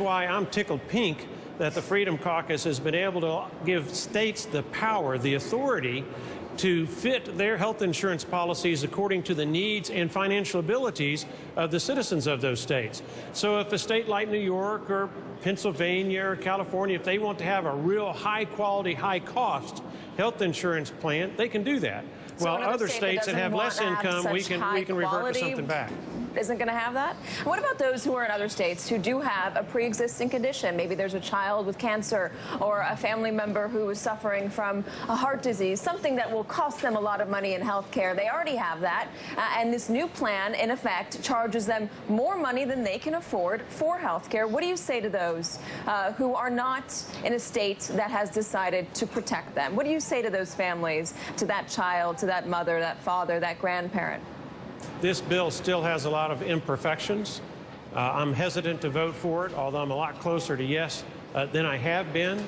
Why I'm tickled pink that the Freedom Caucus has been able to give states the power, the authority to fit their health insurance policies according to the needs and financial abilities of the citizens of those states. So if a state like New York or Pennsylvania or California, if they want to have a real high quality, high cost health insurance plan, they can do that. So well, other states that have less income, we can revert to something back. Isn't going to have that? What about those who are in other states who do have a pre-existing condition? Maybe there's a child with cancer or a family member who is suffering from a heart disease, something that will cost them a lot of money in health care. They already have that. And this new plan, in effect, charges them more money than they can afford for health care. What do you say to those who are not in a state that has decided to protect them? What do you say to those families, to that child, to that mother, that father, that grandparent? This bill still has a lot of imperfections. I'm hesitant to vote for it, although I'm a lot closer to yes than I have been.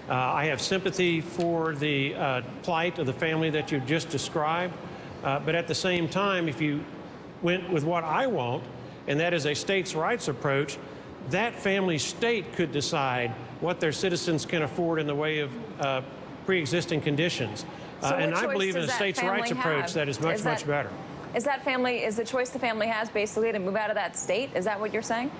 I have sympathy for the plight of the family that you've just described. But at the same time, if you went with what I want, and that is a states' rights approach, that family state could decide what their citizens can afford in the way of pre-existing conditions. And I believe in a states' rights approach that is much better. Is the choice the family has basically to move out of that state? Is that what you're saying?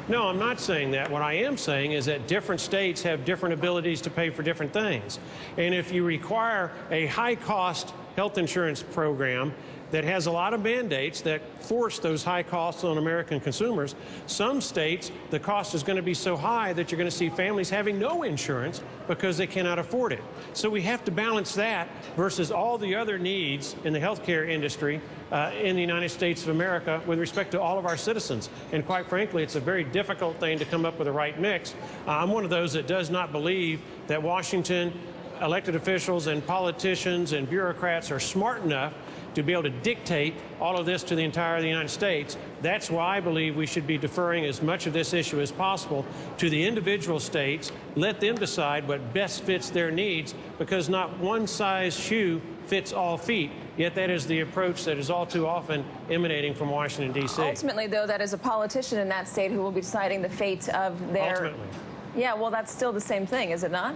No, I'm not saying that. What I am saying is that different states have different abilities to pay for different things. And if you require a high-cost health insurance program that has a lot of mandates that force those high costs on American consumers, some states, the cost is going to be so high that you're going to see families having no insurance because they cannot afford it. So we have to balance that versus all the other needs in the healthcare industry in the United States of America with respect to all of our citizens. And quite frankly, it's a very difficult thing to come up with the right mix. I'm one of those that does not believe that Washington, elected officials and politicians and bureaucrats are smart enough to be able to dictate all of this to the entire United States. That's why I believe we should be deferring as much of this issue as possible to the individual states. Let them decide what best fits their needs, because not one size shoe fits all feet. Yet that is the approach that is all too often emanating from Washington, D.C. Ultimately, though, that is a politician in that state who will be deciding the fate of their... Ultimately. Yeah, well, that's still the same thing, is it not?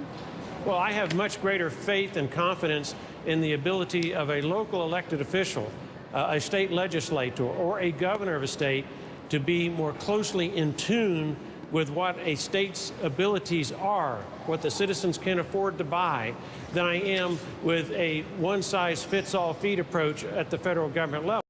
Well, I have much greater faith and confidence in the ability of a local elected official, a state legislator, or a governor of a state to be more closely in tune with what a state's abilities are, what the citizens can afford to buy, than I am with a one-size-fits-all feet approach at the federal government level.